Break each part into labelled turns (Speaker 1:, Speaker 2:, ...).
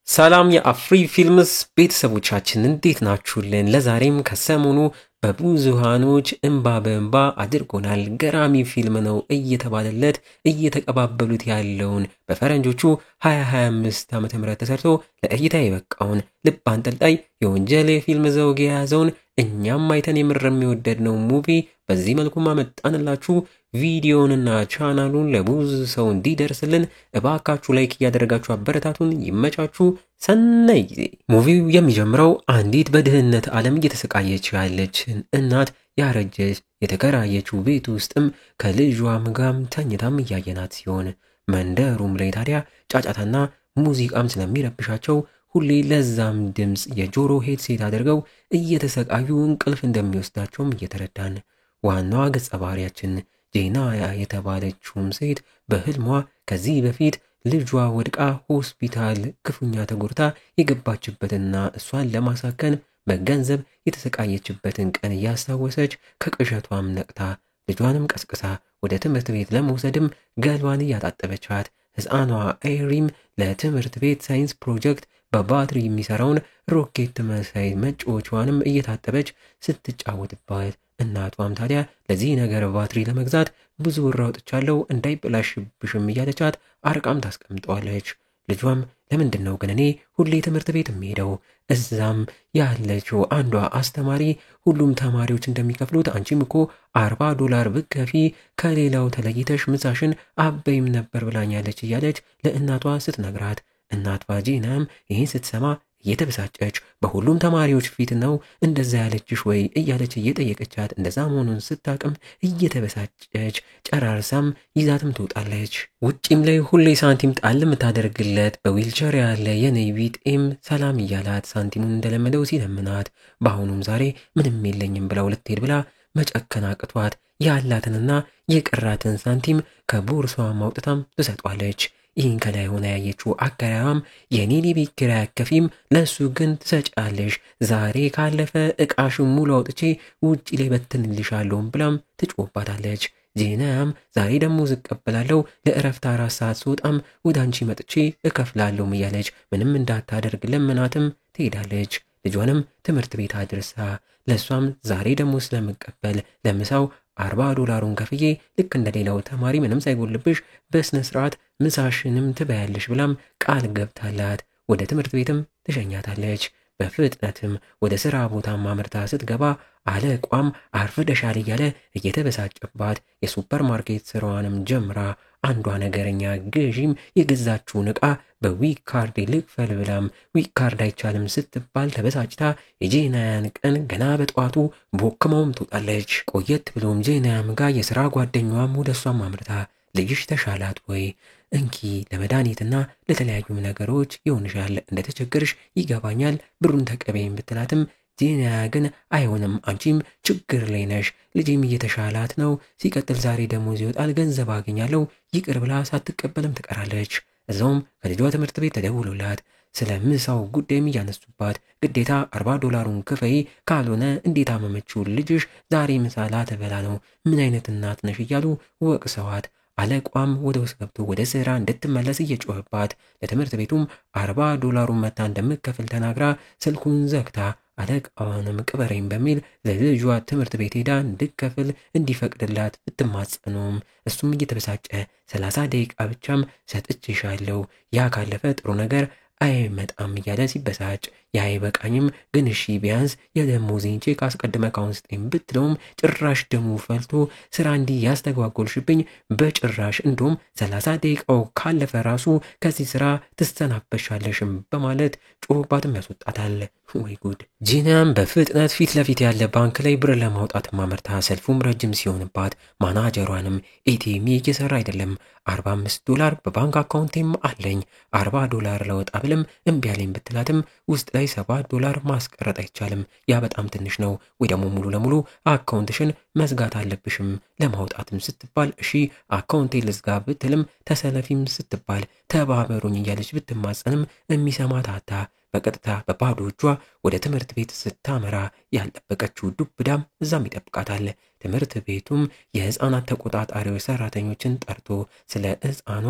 Speaker 1: ሰላም የአፍሪ ፊልምስ ቤተሰቦቻችን እንዴት ናችሁልን? ለዛሬም ከሰሞኑ በብዙሃኖች እንባ በእንባ አድርጎናል። ገራሚ ፊልም ነው እየተባለለት እየተቀባበሉት ያለውን በፈረንጆቹ 2025 ዓ.ም ተሰርቶ ለእይታ የበቃውን ልብ አንጠልጣይ የወንጀል የፊልም ዘውግ የያዘውን እኛም አይተን የምረም የወደድነው ሙቪ በዚህ መልኩ ማመጣንላችሁ። ቪዲዮንና ቻናሉን ለብዙ ሰው እንዲደርስልን እባካችሁ ላይክ እያደረጋችሁ አበረታቱን። ይመቻችሁ። ሰናይ ጊዜ። ሙቪው የሚጀምረው አንዲት በድህነት ዓለም እየተሰቃየች ያለችን እናት ያረጀች የተከራየችው ቤት ውስጥም ከልጇም ጋም ተኝታም እያየናት ሲሆን መንደሩም ላይ ታዲያ ጫጫታና ሙዚቃም ስለሚረብሻቸው ሁሌ ለዛም ድምፅ የጆሮ ሄድሴት አድርገው እየተሰቃዩ እንቅልፍ እንደሚወስዳቸውም እየተረዳን ዋናዋ ገጸ ባህሪያችን ጄና የተባለችውም ሴት በህልሟ ከዚህ በፊት ልጇ ወድቃ ሆስፒታል ክፉኛ ተጎድታ የገባችበትና እሷን ለማሳከን በገንዘብ የተሰቃየችበትን ቀን እያስታወሰች ከቅዠቷም ነቅታ ልጇንም ቀስቅሳ ወደ ትምህርት ቤት ለመውሰድም ገሏን እያጣጠበቻት ሕፃኗ አይሪም ለትምህርት ቤት ሳይንስ ፕሮጀክት በባትሪ የሚሰራውን ሮኬት መሳይ መጫወቻዋንም እየታጠበች ስትጫወትባት እናቷም ታዲያ ለዚህ ነገር ባትሪ ለመግዛት ብዙ ብር አውጥቻለሁ እንዳይበላሽብሽም እያለቻት አርቃም ታስቀምጠዋለች። ልጇም ለምንድነው ግን እኔ ሁሌ ትምህርት ቤት የምሄደው? እዛም ያለችው አንዷ አስተማሪ ሁሉም ተማሪዎች እንደሚከፍሉት አንቺም እኮ $40 ብትከፊ ከሌላው ተለይተሽ ምሳሽን አበይም ነበር ብላኛለች እያለች ለእናቷ ስትነግራት እናቷ ጄናም ይህን ስትሰማ እየተበሳጨች በሁሉም ተማሪዎች ፊት ነው እንደዛ ያለችሽ ወይ እያለች እየጠየቀቻት እንደዛ መሆኑን ስታቅም እየተበሳጨች ጨራርሳም ይዛትም ትወጣለች። ውጪም ላይ ሁሌ ሳንቲም ጣል የምታደርግለት በዊልቸር ያለ የኔ ቢጤም ሰላም እያላት ሳንቲሙን እንደለመደው ሲለምናት በአሁኑም ዛሬ ምንም የለኝም ብላው ልትሄድ ብላ መጨከን አቅቷት ያላትንና የቀራትን ሳንቲም ከቦርሷ ማውጣታም ትሰጧለች። ይህን ከላይ ሆና ያየችው አከራዋም የኔ ቤት ኪራይ አከፊም ለሱ ግን ትሰጫለሽ፣ ዛሬ ካለፈ እቃሽን ሙሉ አውጥቼ ውጪ ላይ በትንልሻለሁም ብላም ትጮባታለች። ጄናም ዛሬ ደግሞ ዝቀበላለሁ ለእረፍት 4 ሰዓት ስወጣም ወደ አንቺ መጥቼ እከፍላለሁም እያለች ምንም እንዳታደርግ ለምናትም ትሄዳለች። ልጇንም ትምህርት ቤት አድርሳ ለሷም ዛሬ ደግሞ ስለምቀበል ለምሳው $40 ከፍዬ ልክ እንደሌላው ተማሪ ምንም ሳይጎልብሽ በስነ ስርዓት ምሳሽንም ትበያለሽ ብላም ቃል ገብታላት ወደ ትምህርት ቤትም ትሸኛታለች። በፍጥነትም ወደ ስራ ቦታ ማምርታ ስትገባ አለቋም አርፍደሻል እያለ እየተበሳጨባት የሱፐር ማርኬት ስራዋንም ጀምራ አንዷ ነገረኛ ገዢም የገዛችውን ዕቃ በዊክ ካርድ ልክፈል ብላም ዊክ ካርድ አይቻልም ስትባል ተበሳጭታ የጄናያን ቀን ገና በጠዋቱ ቦክመውም ትወጣለች። ቆየት ብሎም ጄናያም ጋር የሥራ ጓደኛዋም ወደ እሷም አምርታ ልጅሽ ተሻላት ወይ? እንኪ ለመድኃኒትና ለተለያዩም ነገሮች ይሆንሻል፣ እንደተቸገርሽ ይገባኛል፣ ብሩን ተቀበይም ብትላትም ጄናያ ግን አይሆንም፣ አንቺም ችግር ላይ ነሽ፣ ልጄም እየተሻላት ነው፣ ሲቀጥል ዛሬ ደሞዝ ይወጣል፣ ገንዘብ አገኛለሁ፣ ይቅር ብላ ሳትቀበልም ትቀራለች። እዛውም ከልጇ ትምህርት ቤት ተደውሎላት ስለ ምሳው ጉዳይም እያነሱባት ግዴታ $40 ክፈይ፣ ካልሆነ እንዴት አመመችው ልጅሽ ዛሬ ምሳ ላትበላ ነው፣ ምን አይነት እናት ነሽ እያሉ ወቅሰዋት አለቋም ወደ ውስጥ ገብቶ ወደ ስራ እንድትመለስ እየጮህባት ለትምህርት ቤቱም $40 መታ እንደምትከፍል ተናግራ ስልኩን ዘግታ አለቃዋንም ቅበረኝ በሚል ለልጇ ትምህርት ቤት ሄዳ እንድትከፍል እንዲፈቅድላት ብትማጸኑም እሱም እየተበሳጨ 30 ደቂቃ ብቻም ሰጥቼሻለሁ፣ ያ ካለፈ ጥሩ ነገር አይመጣም እያለ ሲበሳጭ ያይበቃኝም ግን እሺ ቢያንስ የደሞዜን ቼክ አስቀድመ ካውንስ ስጠኝ ብትለውም ጭራሽ ደሙ ፈልቶ ስራ እንዲህ ያስተጓጎልሽብኝ በጭራሽ እንደውም 30 ደቂቃው ካለፈ ራሱ ከዚህ ስራ ትሰናበሻለሽም በማለት ጮህባትም ያስወጣታል። ወይ ጉድ! ጄናም በፍጥነት ፊት ለፊት ያለ ባንክ ላይ ብር ለማውጣት ማመርታ ሰልፉም ረጅም ሲሆንባት ማናጀሯንም ኤቲኤም እየሰራ አይደለም፣ $45 በባንክ አካውንቴም አለኝ፣ $40 ለወጣ ብልም እምቢ አለኝ ብትላትም ውስጥ ላይ $7 ማስቀረጥ አይቻልም፣ ያ በጣም ትንሽ ነው፣ ወይ ደግሞ ሙሉ ለሙሉ አካውንትሽን መዝጋት አለብሽም። ለማውጣትም ስትባል እሺ አካውንቴ ልዝጋ ብትልም ተሰለፊም ስትባል ተባበሩኝ እያለች ብትማጸንም የሚሰማት አጣ። በቀጥታ በባዶ እጇ ወደ ትምህርት ቤት ስታመራ ያልጠበቀችው ዱብዳም እዛም ይጠብቃታል። ትምህርት ቤቱም የህፃናት ተቆጣጣሪዎች ሰራተኞችን ጠርቶ ስለ ህፃኗ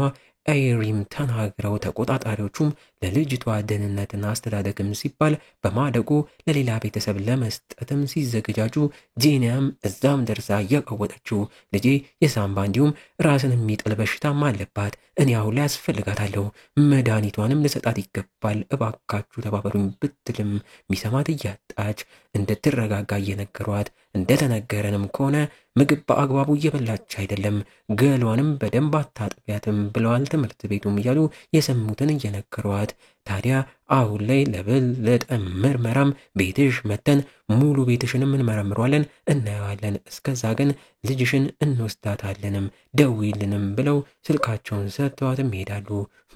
Speaker 1: ኤሪም ተናግረው ተቆጣጣሪዎቹም ለልጅቷ ደህንነትና አስተዳደግም ሲባል በማደጎ ለሌላ ቤተሰብ ለመስጠትም ሲዘገጃጁ ጂኒያም እዛም ደርሳ እያቀወጠችው ልጄ የሳምባ እንዲሁም ራስን የሚጥል በሽታም አለባት። እኔ አሁን ላይ ያስፈልጋታለሁ። መድኃኒቷንም ልሰጣት ይገባል። እባካችሁ ተባበሩኝ ብትልም ሚሰማት እያጣች እንድትረጋጋ እየነገሯት እንደተነገረንም ከሆነ ምግብ በአግባቡ እየበላች አይደለም፣ ገሏንም በደንብ አታጥቢያትም ብለዋል ትምህርት ቤቱም እያሉ የሰሙትን እየነገሯት። ታዲያ አሁን ላይ ለበለጠ ምርመራም ቤትሽ መተን ሙሉ ቤትሽንም እንመረምሯለን፣ እናየዋለን። እስከዛ ግን ልጅሽን እንወስዳታለንም ደውይልንም ብለው ስልካቸውን ሰጥተዋትም ይሄዳሉ።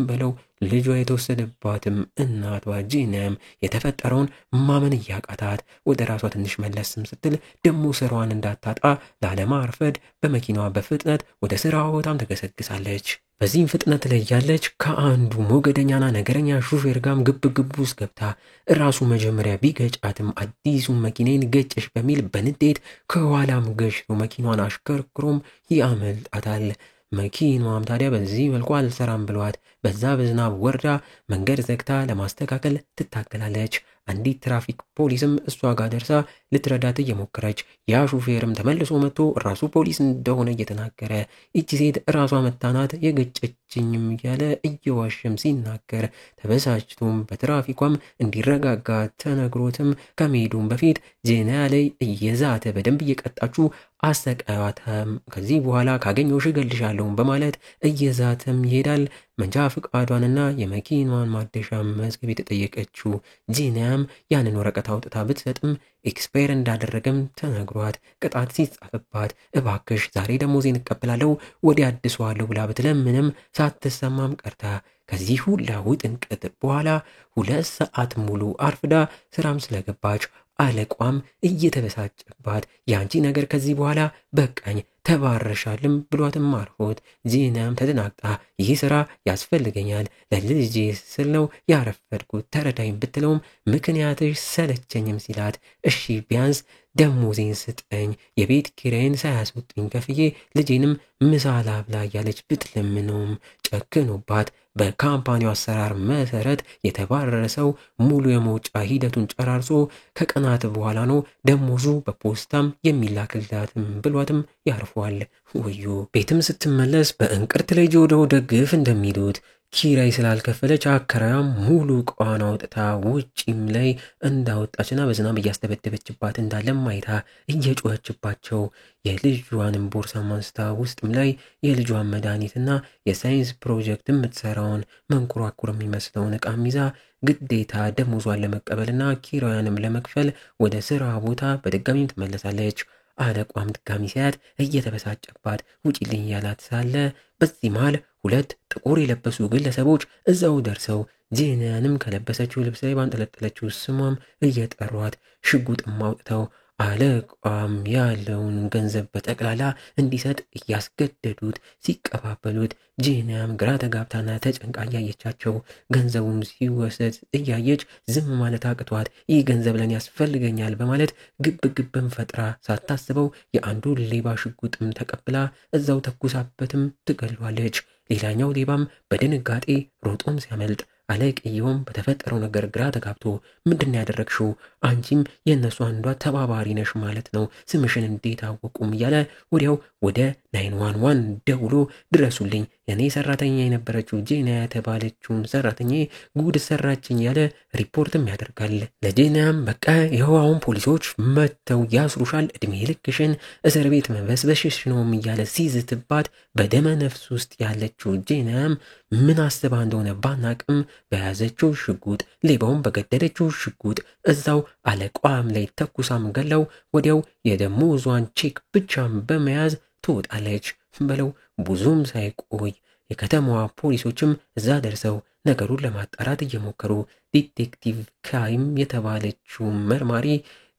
Speaker 1: ብለው ልጇ የተወሰደባትም እናቷ ጂናም የተፈጠረውን ማመን እያቃታት ወደ ራሷ ትንሽ መለስም ስትል ደሞ ስራዋን እንዳታጣ ላለማርፈድ በመኪናዋ በፍጥነት ወደ ስራ ቦታም ተገሰግሳለች። በዚህም ፍጥነት ላይ ያለች ከአንዱ ሞገደኛና ነገረኛ ሹፌር ጋም ግብ ውስጥ ገብታ ራሱ መጀመሪያ ቢገጫትም አዲሱን መኪናን ገጨሽ በሚል በንዴት ከኋላም ገጭቶ መኪናዋን አሽከርክሮም ያመልጣታል። መኪናዋም ታዲያ በዚህ መልኩ አልሰራም ብሏት በዛ በዝናብ ወርዳ መንገድ ዘግታ ለማስተካከል ትታገላለች። አንዲት ትራፊክ ፖሊስም እሷ ጋር ደርሳ ልትረዳት እየሞከረች ያ ሹፌርም ተመልሶ መጥቶ ራሱ ፖሊስ እንደሆነ እየተናገረ እቺ ሴት ራሷ መታናት የገጨችኝም እያለ እየዋሸም ሲናገር ተበሳጭቶም በትራፊኳም እንዲረጋጋ ተነግሮትም ከመሄዱም በፊት ጄና ላይ እየዛተ በደንብ እየቀጣችሁ አሰቃያታም። ከዚህ በኋላ ካገኘሁሽ እገልሻለሁ በማለት እየዛተም ይሄዳል። መንጃ ፍቃዷንና የመኪናዋን ማደሻ መዝገብ የተጠየቀችው ጂናም ያንን ወረቀት አውጥታ ብትሰጥም ኤክስፓየር እንዳደረገም ተነግሯት ቅጣት ሲጻፍባት እባክሽ ዛሬ ደሞዜን እቀበላለሁ ወዲያ አድሰዋለሁ ብላ ብትለምንም ሳትሰማም ቀርታ ከዚህ ሁላ ውጥንቅጥ በኋላ 2 ሰዓት ሙሉ አርፍዳ ስራም ስለገባች አለቋም እየተበሳጨባት ያንቺ ነገር ከዚህ በኋላ በቃኝ ተባረሻልም ብሏትም አርፎት ጂናም ተደናግጣ ይህ ስራ ያስፈልገኛል ለልጄ ስል ነው ያረፈድኩት ተረዳኝ ብትለውም ምክንያትሽ ሰለቸኝም ሲላት እሺ ቢያንስ ደሞዜን ስጠኝ የቤት ኪራይን ሳያስወጡኝ ከፍዬ ልጄንም ምሳ ላብላ እያለች ብትለምነውም ጨክኖባት በካምፓኒው አሰራር መሰረት የተባረረ ሰው ሙሉ የመውጫ ሂደቱን ጨራርሶ ከቀናት በኋላ ነው ደሞዙ በፖስታም የሚላክላትም ብሏትም ያርፏል። ወዮ ቤትም ስትመለስ በእንቅርት ላይ ጆዶ ደግፍ እንደሚሉት ኪራይ ስላልከፈለች አከራያም ሙሉ ዕቃዋን አውጥታ ውጪም ላይ እንዳወጣችና በዝናብ እያስተበደበችባት እንዳለም አይታ እየጮኸችባቸው የልጇንም ቦርሳ ማንስታ ውስጥም ላይ የልጇን መድኃኒትና የሳይንስ ፕሮጀክት የምትሰራውን መንኮራኩር የሚመስለውን ዕቃም ይዛ ግዴታ ደሞዟን ለመቀበልና ኪራያንም ለመክፈል ወደ ስራ ቦታ በድጋሚም ትመለሳለች። አለቋም ድጋሚ ሲያት እየተበሳጨባት ውጪልኝ ያላት ሳለ በዚህ መሃል 2 ጥቁር የለበሱ ግለሰቦች እዛው ደርሰው ጂናንም ከለበሰችው ልብስ ላይ ባንጠለጠለችው ስሟም እየጠሯት ሽጉጥም አውጥተው አለቋም ያለውን ገንዘብ በጠቅላላ እንዲሰጥ እያስገደዱት ሲቀባበሉት ጂናም ግራ ተጋብታና ተጨንቃ እያየቻቸው ገንዘቡም ሲወሰድ እያየች ዝም ማለት አቅቷት ይህ ገንዘብ ለኔ ያስፈልገኛል በማለት ግብግብም ፈጥራ ሳታስበው የአንዱ ሌባ ሽጉጥም ተቀብላ እዛው ተኩሳበትም ትገሏለች። ሌላኛው ሌባም በድንጋጤ ሮጦም ሲያመልጥ አለቅየውም በተፈጠረው ነገር ግራ ተጋብቶ ምንድን ያደረግሽው አንቺም የነሱ አንዷ ተባባሪ ነሽ ማለት ነው ስምሽን እንዴት አወቁም እያለ ወዲያው ወደ 911 ደውሎ ድረሱልኝ የኔ ሰራተኛ የነበረችው ጂና የተባለችውን ሰራተኛ ጉድ ሰራችኝ ያለ ሪፖርትም ያደርጋል። ለጂናም በቃ ይኸው አሁን ፖሊሶች መተው ያስሩሻል እድሜ ልክሽን እስር ቤት መበስበሽሽ ነውም እያለ ሲዝትባት በደመ ነፍስ ውስጥ ያለችው ጂናም ምን አስባ እንደሆነ ባናቅም በያዘችው ሽጉጥ ሌባውን በገደለችው ሽጉጥ እዛው አለቋም ላይ ተኩሳም ገለው ወዲያው የደሞዟን ቼክ ብቻም በመያዝ ትወጣለች። በለው ብዙም ሳይቆይ የከተማዋ ፖሊሶችም እዛ ደርሰው ነገሩን ለማጣራት እየሞከሩ ዲቴክቲቭ ካይም የተባለችው መርማሪ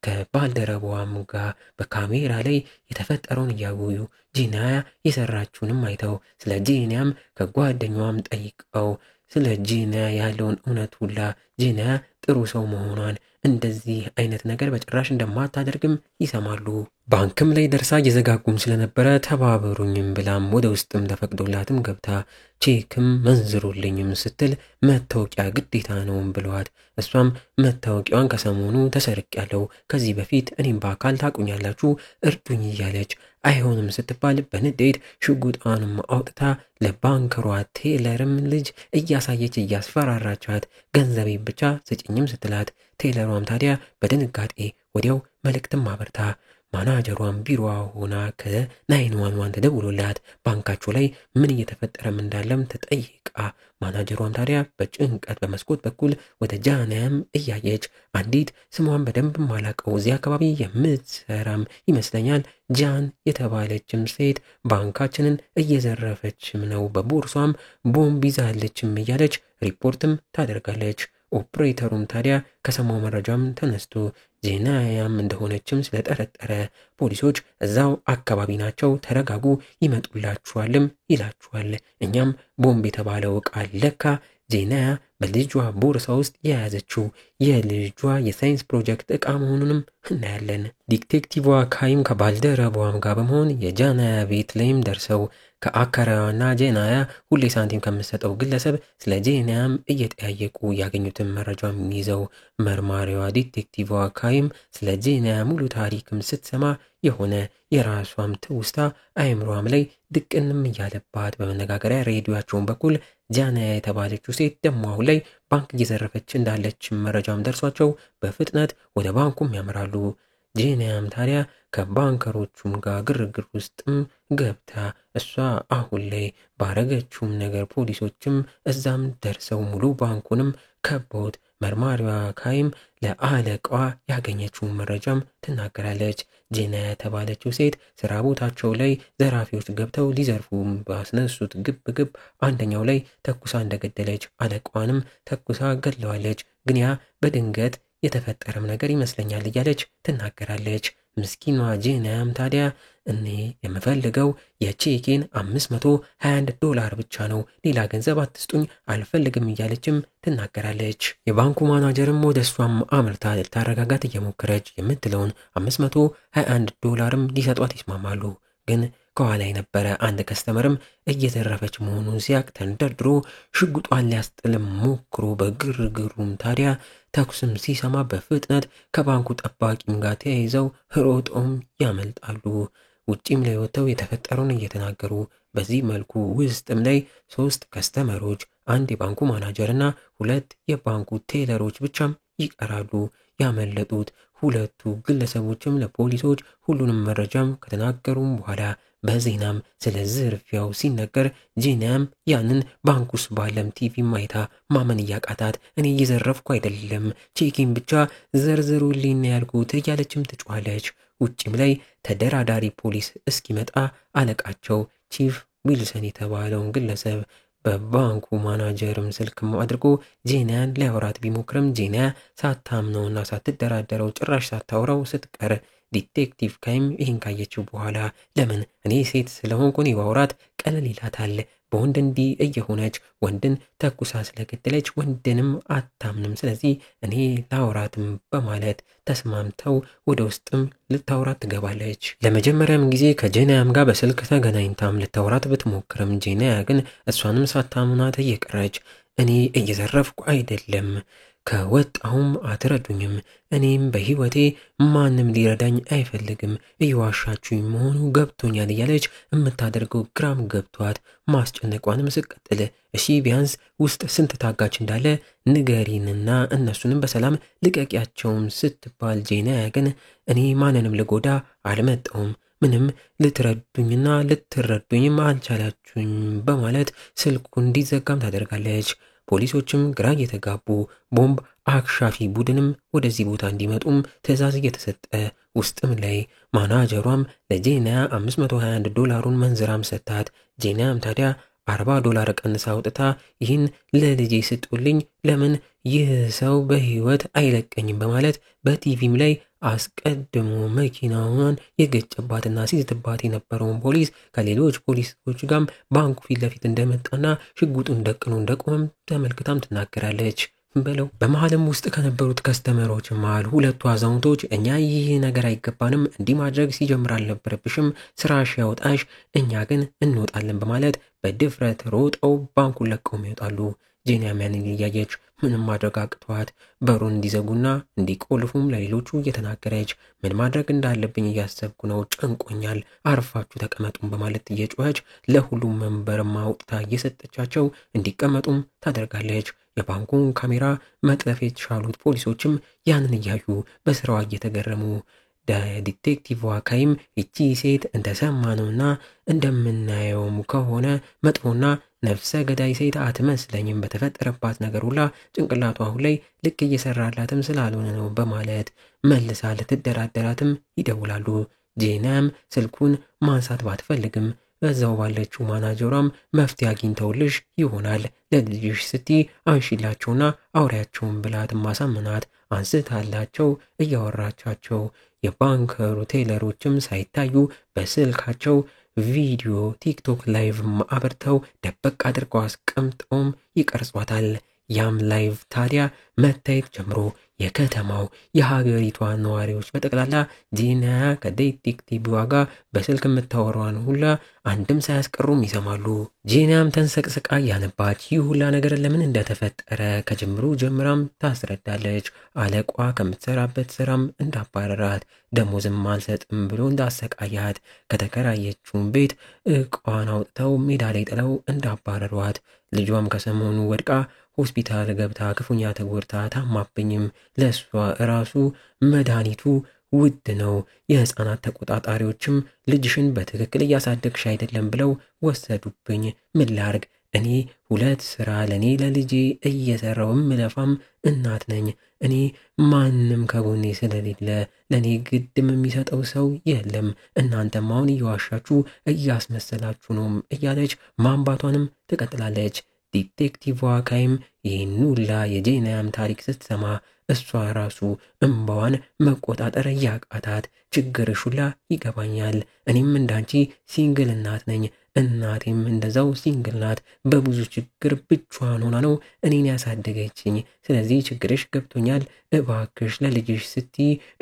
Speaker 1: ከባልደረባዋም ጋር በካሜራ ላይ የተፈጠረውን እያወዩ ጂና የሰራችውንም አይተው ስለ ጂናም ከጓደኛዋም ጠይቀው ስለ ጂና ያለውን እውነት ሁላ ጂና ጥሩ ሰው መሆኗን እንደዚህ አይነት ነገር በጭራሽ እንደማታደርግም ይሰማሉ። ባንክም ላይ ደርሳ እየዘጋጉም ስለነበረ ተባበሩኝም ብላም ወደ ውስጥም ተፈቅዶላትም ገብታ ቼክም መንዝሩልኝም ስትል መታወቂያ ግዴታ ነውም ብለዋት እሷም መታወቂያዋን ከሰሞኑ ተሰርቄያለሁ፣ ከዚህ በፊት እኔም በአካል ታቁኛላችሁ እርዱኝ እያለች አይሆንም ስትባል በንዴት ሽጉጧንም አውጥታ ለባንከሯ ቴለርም ልጅ እያሳየች እያስፈራራቻት ገንዘቤ ብቻ ስጭኝም ስትላት ቴለሯም ታዲያ በድንጋጤ ወዲያው መልእክትም አበርታ ማናጀሯን ቢሮዋ ሆና ከ911 ተደውሎላት ባንካቸው ላይ ምን እየተፈጠረም እንዳለም ተጠይቃ ማናጀሯም ታዲያ በጭንቀት በመስኮት በኩል ወደ ጃንያም እያየች አንዲት ስሟን በደንብ ማላቀው እዚህ አካባቢ የምትሰራም ይመስለኛል ጃን የተባለችም ሴት ባንካችንን እየዘረፈችም ነው፣ በቦርሷም ቦምብ ይዛለችም እያለች ሪፖርትም ታደርጋለች። ኦፕሬተሩም ታዲያ ከሰማው መረጃም ተነስቶ ጄናያም እንደሆነችም ስለጠረጠረ ፖሊሶች እዛው አካባቢ ናቸው፣ ተረጋጉ፣ ይመጡላችኋልም ይላችኋል። እኛም ቦምብ የተባለው ቃል ለካ ጄናያ በልጇ ቦርሳ ውስጥ የያዘችው የልጇ የሳይንስ ፕሮጀክት ዕቃ መሆኑንም እናያለን። ዲቴክቲቭ ካይም ከባልደረባዋም ጋር በመሆን የጃናያ ቤት ላይም ደርሰው ከአከራዋና ጄናያ ሁሌ ሳንቲም ከምትሰጠው ግለሰብ ስለ ጄናያም እየጠያየቁ ያገኙትን መረጃም ይዘው መርማሪዋ ዲቴክቲቭ ካይም ስለ ጄናያ ሙሉ ታሪክም ስትሰማ የሆነ የራሷም ትውስታ አይምሯም ላይ ድቅንም እያለባት በመነጋገሪያ ሬዲዮአቸውን በኩል ጃናያ የተባለችው ሴት ደሞ አሁን ላይ ባንክ እየዘረፈች እንዳለች መረጃም ደርሷቸው በፍጥነት ወደ ባንኩም ያመራሉ። ጄናያም ታዲያ ከባንከሮቹም ጋር ግርግር ውስጥም ገብታ እሷ አሁን ላይ ባረገችውም ነገር ፖሊሶችም እዛም ደርሰው ሙሉ ባንኩንም ከቦት መርማሪዋ ካይም ለአለቃዋ ያገኘችውን መረጃም ትናገራለች። ጄናያ የተባለችው ሴት ስራ ቦታቸው ላይ ዘራፊዎች ገብተው ሊዘርፉ ባስነሱት ግብ አንደኛው ላይ ተኩሳ እንደገደለች አለቃዋንም ተኩሳ ገድለዋለች፣ ግን ያ በድንገት የተፈጠረም ነገር ይመስለኛል እያለች ትናገራለች። ምስኪኗ ጄናያም ታዲያ እኔ የምፈልገው የቼኬን $521 ብቻ ነው፣ ሌላ ገንዘብ አትስጡኝ አልፈልግም እያለችም ትናገራለች። የባንኩ ማናጀርም ወደ እሷም አምርታ ልታረጋጋት እየሞከረች የምትለውን $521ም ሊሰጧት ይስማማሉ። ግን ከኋላ የነበረ አንድ ከስተመርም እየዘረፈች መሆኑን ሲያቅ ተንደርድሮ ሽጉጧን ሊያስጥልም ሞክሮ በግርግሩም ታዲያ ተኩስም ሲሰማ በፍጥነት ከባንኩ ጠባቂም ጋር ተያይዘው ሮጦም ያመልጣሉ። ውጪም ላይ ወጥተው የተፈጠረውን እየተናገሩ በዚህ መልኩ ውስጥም ላይ 3 ከስተመሮች፣ አንድ የባንኩ ማናጀርና 2 የባንኩ ቴለሮች ብቻም ይቀራሉ። ያመለጡት 2 ግለሰቦችም ለፖሊሶች ሁሉንም መረጃም ከተናገሩም በኋላ በዜናም ስለ ዝርፊያው ሲነገር ጄናያም ያንን ባንክ ውስጥ ባለም ቲቪ ማይታ ማመን እያቃታት እኔ እየዘረፍኩ አይደለም ቼኪን ብቻ ዘርዝሩልኝ ያልኩት እያለችም ትጮኻለች። ውጭም ላይ ተደራዳሪ ፖሊስ እስኪመጣ አለቃቸው ቺፍ ዊልሰን የተባለውን ግለሰብ በባንኩ ማናጀርም ስልክም አድርጎ ጄናያን ሊያወራት ቢሞክርም ጄናያ ሳታምነውና ሳትደራደረው ጭራሽ ሳታወራው ስትቀር ዲቴክቲቭ ካይም ይህን ካየችው በኋላ ለምን እኔ ሴት ስለሆንኩ እኔ ባወራት ቀለል ይላታል፣ በወንድ እንዲህ እየሆነች ወንድን ተኩሳ ስለገደለች ወንድንም አታምንም፣ ስለዚህ እኔ ላውራትም በማለት ተስማምተው ወደ ውስጥም ልታውራት ትገባለች። ለመጀመሪያም ጊዜ ከጄናያም ጋር በስልክ ተገናኝታም ልታውራት ብትሞክርም ጄናያ ግን እሷንም ሳታምናት እየቀረች እኔ እየዘረፍኩ አይደለም፣ ከወጣሁም አትረዱኝም፣ እኔም በህይወቴ ማንም ሊረዳኝ አይፈልግም፣ እየዋሻችሁኝ መሆኑ ገብቶኛል እያለች የምታደርገው ግራም ገብቷት ማስጨነቋንም ስቀጥል እሺ ቢያንስ ውስጥ ስንት ታጋች እንዳለ ንገሪንና እነሱንም በሰላም ልቀቂያቸውም ስትባል ጄናያ ግን እኔ ማንንም ልጎዳ አልመጣሁም፣ ምንም ልትረዱኝና ልትረዱኝም አልቻላችሁኝ በማለት ስልኩ እንዲዘጋም ታደርጋለች። ፖሊሶችም ግራ እየተጋቡ ቦምብ አክሻፊ ቡድንም ወደዚህ ቦታ እንዲመጡም ትዕዛዝ እየተሰጠ ውስጥም ላይ ማናጀሯም ለጄናያ $521 መንዝራም ሰጣት። ጄናያም ታዲያ $40 ቀንሳ አውጥታ ይህን ለልጄ ስጡልኝ፣ ለምን ይህ ሰው በህይወት አይለቀኝም በማለት በቲቪም ላይ አስቀድሞ መኪናዋን የገጨባትና ሲዝትባት የነበረውን ፖሊስ ከሌሎች ፖሊሶች ጋር ባንኩ ፊት ለፊት እንደመጣና ሽጉጡን ደቅኖ እንደቆመም ተመልክታም ትናገራለች። በለው። በመሃልም ውስጥ ከነበሩት ከስተመሮች መሃል ሁለቱ አዛውንቶች እኛ ይህ ነገር አይገባንም፣ እንዲህ ማድረግ ሲጀምር አልነበረብሽም፣ ስራሽ ያውጣሽ፣ እኛ ግን እንወጣለን በማለት በድፍረት ሮጠው ባንኩን ለቀው ይወጣሉ። ጄኒያም ያንን እያየች ምንም ማድረግ አቅቷት በሩን እንዲዘጉና እንዲቆልፉም ለሌሎቹ እየተናገረች ምን ማድረግ እንዳለብኝ እያሰብኩ ነው፣ ጨንቆኛል፣ አርፋችሁ ተቀመጡም በማለት እየጮኸች ለሁሉም መንበር ማውጥታ እየሰጠቻቸው እንዲቀመጡም ታደርጋለች። የባንኩን ካሜራ መጥለፍ የቻሉት ፖሊሶችም ያንን እያዩ በስራዋ እየተገረሙ ዲቴክቲቭ ዋካይም እቺ ሴት እንደሰማነውና እንደምናየውም ከሆነ መጥፎና ነፍሰ ገዳይ ሴት አትመስለኝም፣ በተፈጠረባት ነገር ሁላ ጭንቅላቷ አሁን ላይ ልክ እየሰራላትም ስላልሆነ ነው በማለት መልሳ ልትደራደራትም ይደውላሉ። ጄናም ስልኩን ማንሳት ባትፈልግም በዛው ባለችው ማናጀሯም መፍትሄ አግኝተውልሽ ይሆናል ለልጅሽ ስቲ አንሺላቸውና አውሪያቸውን ብላት ማሳመናት አንስታላቸው እያወራቻቸው የባንከሩ ቴለሮችም ሳይታዩ በስልካቸው ቪዲዮ ቲክቶክ ላይቭ አብርተው ደበቅ አድርገው አስቀምጠውም ይቀርጿታል። ያም ላይቭ ታዲያ መታየት ጀምሮ የከተማው የሀገሪቷ ነዋሪዎች በጠቅላላ ጄኒያ ከዲቴክቲቭ ዋጋ በስልክ የምታወራውን ሁላ አንድም ሳያስቀሩም ይሰማሉ። ጄኒያም ተንሰቅስቃ ያነባች ይህ ሁላ ነገር ለምን እንደተፈጠረ ከጅምሩ ጀምራም ታስረዳለች። አለቋ ከምትሰራበት ስራም እንዳባረራት፣ ደሞዝም አልሰጥም ብሎ እንዳሰቃያት፣ ከተከራየችውን ቤት እቃዋን አውጥተው ሜዳ ላይ ጥለው እንዳባረሯት፣ ልጇም ከሰሞኑ ወድቃ ሆስፒታል ገብታ ክፉኛ ተጎድታ ታማብኝም ለሷ ራሱ መድኃኒቱ ውድ ነው፣ የህፃናት ተቆጣጣሪዎችም ልጅሽን በትክክል እያሳደግሽ አይደለም ብለው ወሰዱብኝ፣ ምን ላርግ? እኔ ሁለት ስራ ለኔ ለልጄ እየሰራው ምለፋም እናት ነኝ። እኔ ማንም ከጎኔ ስለሌለ ለኔ ግድም የሚሰጠው ሰው የለም። እናንተም አሁን እየዋሻችሁ እያስመሰላችሁ ነው እያለች ማንባቷንም ትቀጥላለች። ዲቴክቲቭ ዋካይም ይህን ሁላ የጄኒያም ታሪክ ስትሰማ እሷ ራሱ እንባዋን መቆጣጠር እያቃታት ችግርሽ ሁላ ይገባኛል፣ እኔም እንዳንቺ ሲንግል እናት ነኝ፣ እናቴም እንደዛው ሲንግል ናት፣ በብዙ ችግር ብቻዋን ሆና ነው እኔን ያሳደገችኝ፣ ስለዚህ ችግርሽ ገብቶኛል፣ እባክሽ ለልጅሽ ስቲ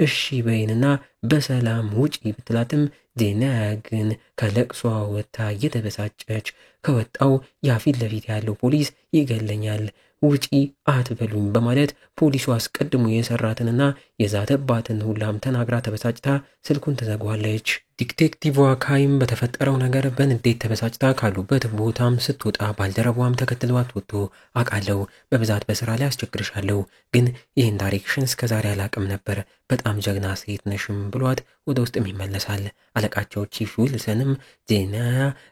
Speaker 1: እሺ በይንና በሰላም ውጪ ብትላትም ጄኒያ ግን ከለቅሷ ወጥታ እየተበሳጨች ከወጣው ያፊት ለፊት ያለው ፖሊስ ይገለኛል፣ ውጪ አትበሉኝ በማለት ፖሊሱ አስቀድሞ የሰራትንና የዛተባትን ሁላም ተናግራ ተበሳጭታ ስልኩን ተዘጓለች። ዲቴክቲቭ ዋካይም በተፈጠረው ነገር በንዴት ተበሳጭታ ካሉበት ቦታም ስትወጣ ባልደረቧም ተከትሏት ወጥቶ አውቃለሁ በብዛት በስራ ላይ አስቸግርሻለሁ፣ ግን ይህን ታሪክሽን እስከዛሬ አላቅም ነበር፣ በጣም ጀግና ሴት ነሽም ብሏት ወደ ውስጥም ይመለሳል። አለቃቸው ቺፍ ዊልሰንም ጄኒያ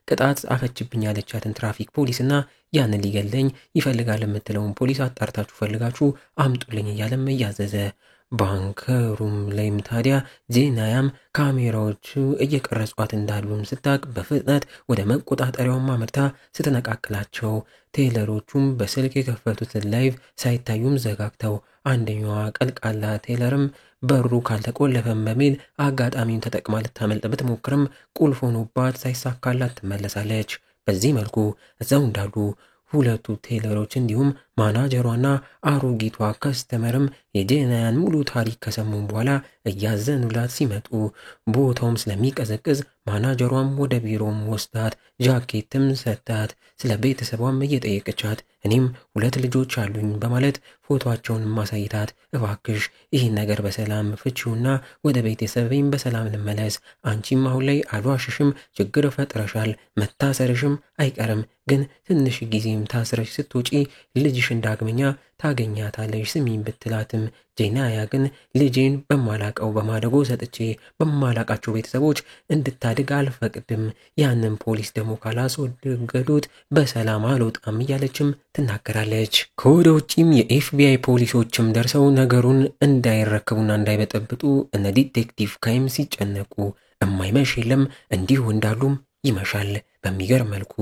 Speaker 1: ቅጣት ጻፈችብኝ ያለቻትን ትራፊክ ፖሊስና ያንን ሊገለኝ ይፈልጋል የምትለውን ፖሊስ አጣርታችሁ ፈልጋችሁ አምጡልኝ እያለም እያዘዘ ባንከሩም ላይም ታዲያ ጄኒያም ካሜራዎቹ እየቀረጿት እንዳሉም ስታቅ በፍጥነት ወደ መቆጣጠሪያው አምርታ ስትነቃቅላቸው ቴለሮቹም በስልክ የከፈቱትን ላይቭ ሳይታዩም ዘጋግተው አንደኛዋ ቀልቃላ ቴለርም በሩ ካልተቆለፈም በሚል አጋጣሚውን ተጠቅማ ልታመልጥ ብትሞክርም ቁልፍ ሆኖባት ሳይሳካላት ትመለሳለች። በዚህ መልኩ እዛው እንዳሉ ሁለቱ ቴለሮች እንዲሁም ማናጀሯና አሮጊቷ ከስተመርም የጄኒያን ሙሉ ታሪክ ከሰሙን በኋላ እያዘኑላት ሲመጡ ቦታውም ስለሚቀዘቅዝ ማናጀሯም ወደ ቢሮም ወስዳት ጃኬትም ሰጣት። ስለ ቤተሰቧም እየጠየቀቻት እኔም 2 ልጆች አሉኝ በማለት ፎቶአቸውን ማሳይታት እባክሽ ይህን ነገር በሰላም ፍቺውና ወደ ቤተሰቤም በሰላም ልመለስ፣ አንቺም አሁን ላይ አልዋሽሽም፣ ችግር ፈጥረሻል፣ መታሰርሽም አይቀርም፣ ግን ትንሽ ጊዜም ታስረሽ ስትወጪ ልጅሽን ዳግመኛ ታገኛታለሽ ስሚኝ ብትላትም ጄኒያ ግን ልጄን በማላቀው በማደጎ ሰጥቼ በማላቃቸው ቤተሰቦች እንድታድግ አልፈቅድም፣ ያንን ፖሊስ ደግሞ ካላስወገዱት በሰላም አልወጣም እያለችም ትናገራለች። ከወደ ውጪም የኤፍቢአይ ፖሊሶችም ደርሰው ነገሩን እንዳይረከቡና እንዳይበጠብጡ እነ ዲቴክቲቭ ካይም ሲጨነቁ የማይመሽ የለም እንዲሁ እንዳሉም ይመሻል። በሚገርም መልኩ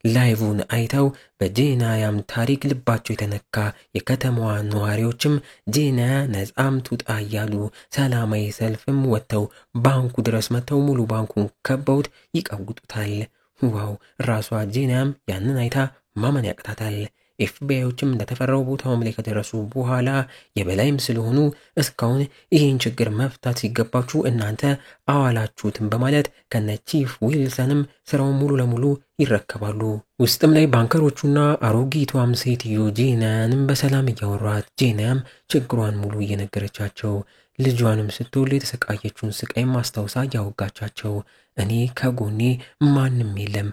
Speaker 1: ላይቭን አይተው በጄኒያም ታሪክ ልባቸው የተነካ የከተማዋ ነዋሪዎችም ጄኒያ ነጻም ትውጣ እያሉ ሰላማዊ ሰልፍም ወጥተው ባንኩ ድረስ መጥተው ሙሉ ባንኩን ከበውት ይቀውጡታል። ዋው! ራሷ ጄኒያም ያንን አይታ ማመን ያቅታታል። ኤፍቢአዮችም እንደተፈራው ቦታውም ላይ ከደረሱ በኋላ የበላይም ስለሆኑ እስካሁን ይህን ችግር መፍታት ሲገባችሁ እናንተ አዋላችሁትም በማለት ከነ ቺፍ ዊልሰንም ስራውን ሙሉ ለሙሉ ይረከባሉ። ውስጥም ላይ ባንከሮቹና አሮጊቷም ሴትዮ ጄናንም በሰላም እያወሯት ጄናም ችግሯን ሙሉ እየነገረቻቸው ልጇንም ስትወልድ የተሰቃየችውን ስቃይ ማስታወሳ እያወጋቻቸው እኔ ከጎኔ ማንም የለም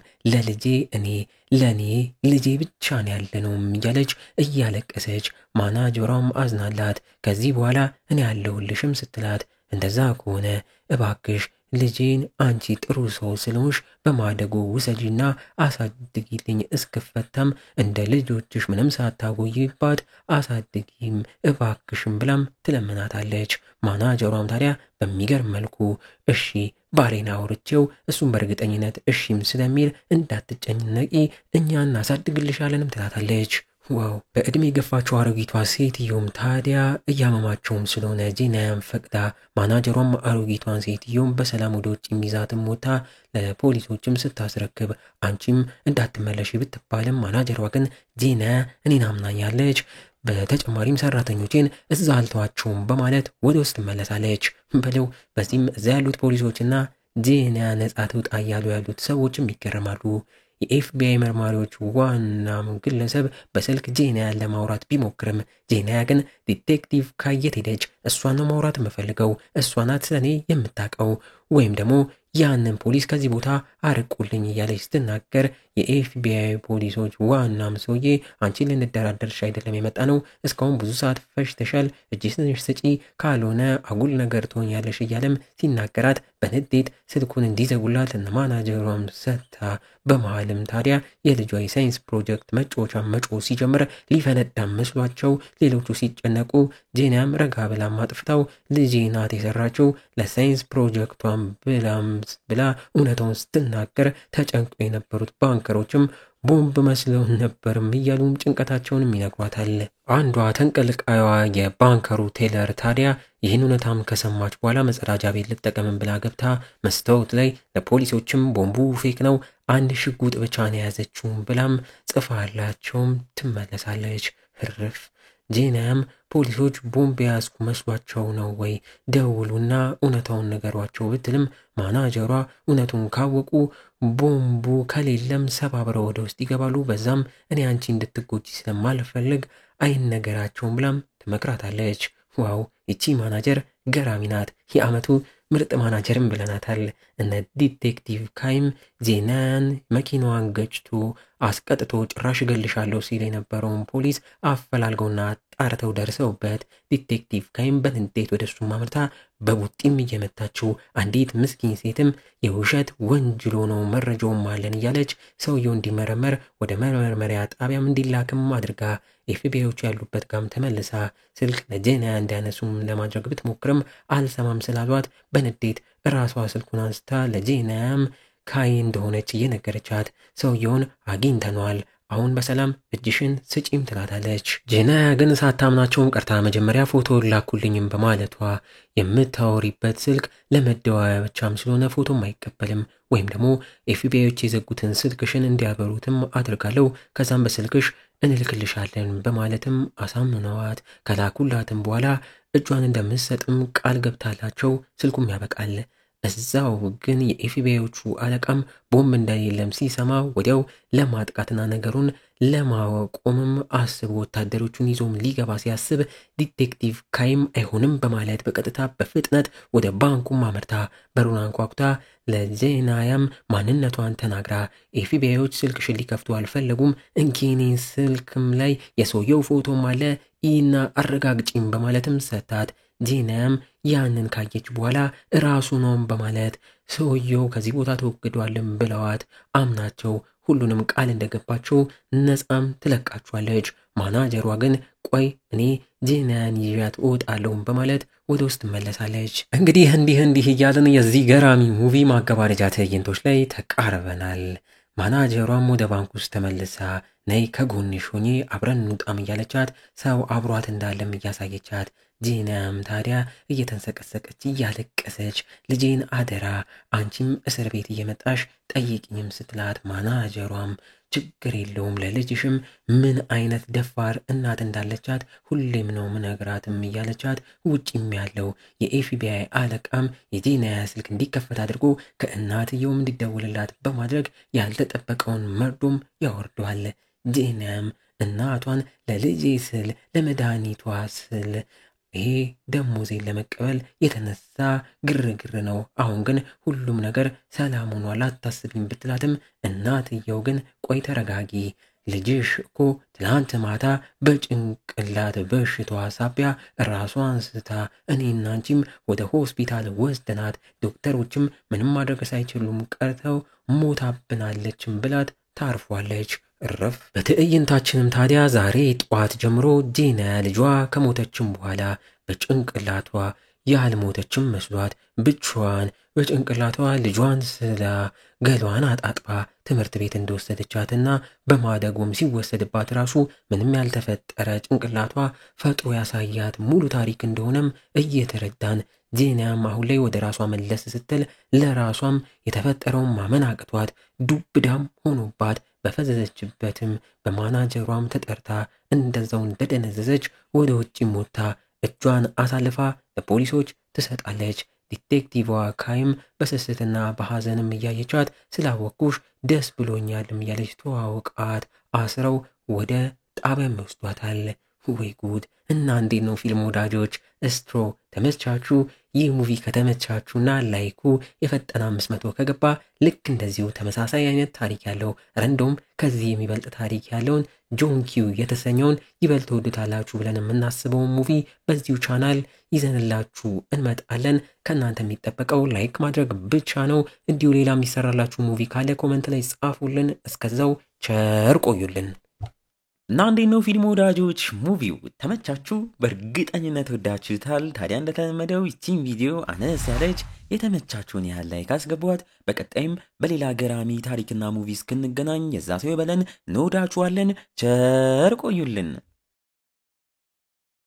Speaker 1: ለኔ ልጄ ብቻ ነው ያለነውም እያለች እያለቀሰች ማናጀሯም አዝናላት ከዚህ በኋላ እኔ ያለሁልሽም ስትላት እንደዛ ከሆነ እባክሽ ልጄን አንቺ ጥሩ ሰው ስለሆንሽ በማደጎ ውሰጂና አሳድጊልኝ እስክፈታም እንደ ልጆችሽ ምንም ሳታጎይባት አሳድጊም እባክሽም ብላም ትለምናታለች። ማናጀሯም ታዲያ በሚገርም መልኩ እሺ ባሌን አውርቼው እሱም በእርግጠኝነት እሺም ስለሚል እንዳትጨነቂ እኛ እናሳድግልሻለንም ትላታለች። ዋው! በዕድሜ የገፋችው አሮጊቷ ሴትዮም ታዲያ እያመማቸውም ስለሆነ ጄናም ፈቅዳ ማናጀሯም አሮጊቷን ሴትዮም በሰላም ወደ ውጭ የሚዛትም ሞታ ለፖሊሶችም ስታስረክብ አንቺም እንዳትመለሽ ብትባልም ማናጀሯ ግን ጄና እኔን አምናኛለች በተጨማሪም ሰራተኞቼን እዛ አልተዋቸውም በማለት ወደ ውስጥ ትመለሳለች በለው። በዚህም እዛ ያሉት ፖሊሶችና ጄና ነጻ ትውጣ እያሉ ያሉት ሰዎችም ይገረማሉ። የኤፍቢአይ መርማሪዎች ዋናም ግለሰብ በስልክ ጄናያን ለማውራት ቢሞክርም ጄናያ ግን ዲቴክቲቭ ካየት ሄደች፣ እሷን ነው ማውራት የምፈልገው፣ እሷ ናት ስለኔ የምታውቀው ወይም ደግሞ ያንን ፖሊስ ከዚህ ቦታ አርቁልኝ እያለች ስትናገር የኤፍቢአይ ፖሊሶች ዋናም ሰውዬ አንቺን ልንደራደርሽ አይደለም የመጣ ነው፣ እስካሁን ብዙ ሰዓት ፈሽተሻል፣ እጅሽ ስጪ ካልሆነ አጉል ነገር ትሆኛለሽ እያለም ሲናገራት በንዴት ስልኩን እንዲዘጉላት ማናጀሯም ሰታ በመሃልም ታዲያ የልጇ የሳይንስ ፕሮጀክት መጫወቻ መጮህ ሲጀምር ሊፈነዳም መስሏቸው ሌሎቹ ሲጨነቁ ጄናም ረጋ ብላም አጥፍታው ልጄ ናት የሰራችው ለሳይንስ ፕሮጀክቷም ብላ እውነታውን ስትናገር ተጨንቆ የነበሩት ባንከሮችም ቦምብ መስለው ነበርም እያሉም ጭንቀታቸውንም ይነግሯታል። አንዷ ተንቀልቃዩዋ የባንከሩ ቴለር ታዲያ ይህን እውነታም ከሰማች በኋላ መጸዳጃ ቤት ልጠቀምን ብላ ገብታ መስታወት ላይ ለፖሊሶችም ቦምቡ ፌክ ነው አንድ ሽጉጥ ብቻ ነው የያዘችውም ብላም ጽፋላቸውም ትመለሳለች። ህርፍ ጄናም ፖሊሶች ቦምብ የያዝኩ መስሏቸው ነው ወይ ደውሉና እውነታውን ነገሯቸው ብትልም ማናጀሯ እውነቱን ካወቁ ቦምቡ ከሌለም ሰባብረው ወደ ውስጥ ይገባሉ፣ በዛም እኔ አንቺ እንድትጎጂ ስለማልፈልግ አይነገራቸውም ብላም ትመክራታለች። ዋው! ይቺ ማናጀር ገራሚ ናት። የአመቱ ምርጥ ማናጀርም ብለናታል። እነ ዲቴክቲቭ ካይም ጄናን መኪናዋን ገጭቶ አስቀጥቶ ጭራሽ እገልሻለሁ ሲል የነበረውን ፖሊስ አፈላልገውና ጣርተው ደርሰውበት ዲቴክቲቭ ካይም በንዴት ወደ እሱ ማምርታ በቡጢም እየመታችው አንዲት ምስኪን ሴትም የውሸት ወንጅሎ ነው መረጃውም አለን እያለች ሰውየው እንዲመረመር ወደ መመርመሪያ ጣቢያም እንዲላክም አድርጋ ኤፍቢአዮች ያሉበት ጋም ተመልሳ ስልክ ለጄና እንዲያነሱም ለማድረግ ብትሞክርም አልሰማም ስላሏት በንዴት ራሷ ስልኩን አንስታ ለጄናም ካይ እንደሆነች እየነገረቻት ሰውየውን አግኝተነዋል፣ አሁን በሰላም እጅሽን ስጪም ትላታለች። ጄና ግን ሳታምናቸውም ቀርታ መጀመሪያ ፎቶ ላኩልኝም በማለቷ የምታወሪበት ስልክ ለመደዋወያ ብቻም ስለሆነ ፎቶም አይቀበልም ወይም ደግሞ ኤፍቢአዮች የዘጉትን ስልክሽን እንዲያበሩትም አድርጋለሁ ከዛም በስልክሽ እንልክልሻለን በማለትም አሳምነዋት ከላኩላትም በኋላ እጇን እንደምትሰጥም ቃል ገብታላቸው ስልኩም ያበቃል። እዛው ግን የኤፍቢአዮቹ አለቃም ቦምብ እንደሌለም ሲሰማ ወዲያው ለማጥቃትና ነገሩን ለማቆምም አስብ ወታደሮቹን ይዞም ሊገባ ሲያስብ ዲቴክቲቭ ካይም አይሆንም በማለት በቀጥታ በፍጥነት ወደ ባንኩም አመርታ በሩን አንኳኩታ ለጄናያም ማንነቷን ተናግራ ኤፍቢአዮች ስልክሽን ሊከፍቱ አልፈለጉም፣ እንኪኔ ስልክም ላይ የሰውየው ፎቶም አለ ኢና አረጋግጪም በማለትም ሰታት። ጄናያም ያንን ካየች በኋላ ራሱ ነውም በማለት ሰውየው ከዚህ ቦታ ተወግዷልም ብለዋት አምናቸው ሁሉንም ቃል እንደገባቸው ነፃም ትለቃቸዋለች። ማናጀሯ ግን ቆይ እኔ ጄናያን ይዣት እወጣለሁም በማለት ወደ ውስጥ መለሳለች። እንግዲህ እንዲህ እያለን የዚህ ገራሚ ሙቪ ማገባደጃ ትዕይንቶች ላይ ተቃርበናል። ማናጀሯም ወደ ባንክ ውስጥ ተመልሳ ነይ ከጎንሽ ሆኜ አብረን እንውጣም እያለቻት ሰው አብሯት እንዳለም እያሳየቻት ጂናም ታዲያ እየተንሰቀሰቀች እያለቀሰች ልጄን አደራ አንቺም እስር ቤት እየመጣሽ ጠይቅኝም ስትላት ማናጀሯም ችግር የለውም ለልጅሽም ምን አይነት ደፋር እናት እንዳለቻት ሁሌም ነው ምነግራትም እያለቻት ውጭም ያለው የኤፍቢአይ አለቃም የጂናያ ስልክ እንዲከፈት አድርጎ ከእናትየውም እንዲደውልላት በማድረግ ያልተጠበቀውን መርዶም ያወርደዋል። ጂናያም እናቷን ለልጄ ስል ለመድኃኒቷ ስል ይሄ ደሞዜን ለመቀበል የተነሳ ግርግር ነው። አሁን ግን ሁሉም ነገር ሰላም ሆኗል አታስቢም ብትላትም እናትየው ግን ቆይ ተረጋጊ፣ ልጅሽ እኮ ትላንት ማታ በጭንቅላት በሽታዋ ሳቢያ ራሷን ስታ እኔና አንቺም ወደ ሆስፒታል ወስደናት ዶክተሮችም ምንም ማድረግ ሳይችሉም ቀርተው ሞታብናለችም ብላት ታርፏለች። እረፍ። በትዕይንታችንም ታዲያ ዛሬ ጠዋት ጀምሮ ጂናያ ልጇ ከሞተችም በኋላ በጭንቅላቷ ያልሞተችም መስሏት ብቻዋን በጭንቅላቷ ልጇን ስላ ገሏን አጣጥባ ትምህርት ቤት እንደወሰደቻትና በማደጎም ሲወሰድባት ራሱ ምንም ያልተፈጠረ ጭንቅላቷ ፈጥሮ ያሳያት ሙሉ ታሪክ እንደሆነም እየተረዳን ጂናያም አሁን ላይ ወደ ራሷ መለስ ስትል ለራሷም የተፈጠረውን ማመን አቅቷት ዱብዳም ሆኖባት በፈዘዘችበትም በማናጀሯም ተጠርታ እንደዛው እንደደነዘዘች ወደ ውጭም ወጥታ እጇን አሳልፋ ለፖሊሶች ትሰጣለች። ዲቴክቲቭ ካይም በስስትና በሐዘንም እያየቻት ስላወኩሽ ደስ ብሎኛልም እያለች ተዋውቃት አስረው ወደ ጣቢያም ይወስዷታል። ወይ ጉድ! እና እንዴት ነው ፊልም ወዳጆች ስትሮ ተመቻችሁ? ይህ ሙቪ ከተመቻችሁና ላይኩ የፈጠነ 500 ከገባ ልክ እንደዚሁ ተመሳሳይ አይነት ታሪክ ያለው ረንዶም ከዚህ የሚበልጥ ታሪክ ያለውን ጆን ኪው የተሰኘውን ይበልጥ ወዱታላችሁ ብለን የምናስበውን ሙቪ በዚሁ ቻናል ይዘንላችሁ እንመጣለን። ከእናንተ የሚጠበቀው ላይክ ማድረግ ብቻ ነው። እንዲሁ ሌላ የሚሰራላችሁ ሙቪ ካለ ኮመንት ላይ ጻፉልን። እስከዛው ቸር ቆዩልን። እና እንዴት ነው ፊልም ወዳጆች ሙቪው ተመቻችሁ? በእርግጠኝነት ወዳችሁታል። ታዲያ እንደተለመደው ይቺን ቪዲዮ አነስ ያለች የተመቻችሁን ያህል ላይክ አስገቧት። በቀጣይም በሌላ ገራሚ ታሪክና ሙቪ እስክንገናኝ የዛ ሰው ይበለን። እንወዳችኋለን። ቸር ቆዩልን።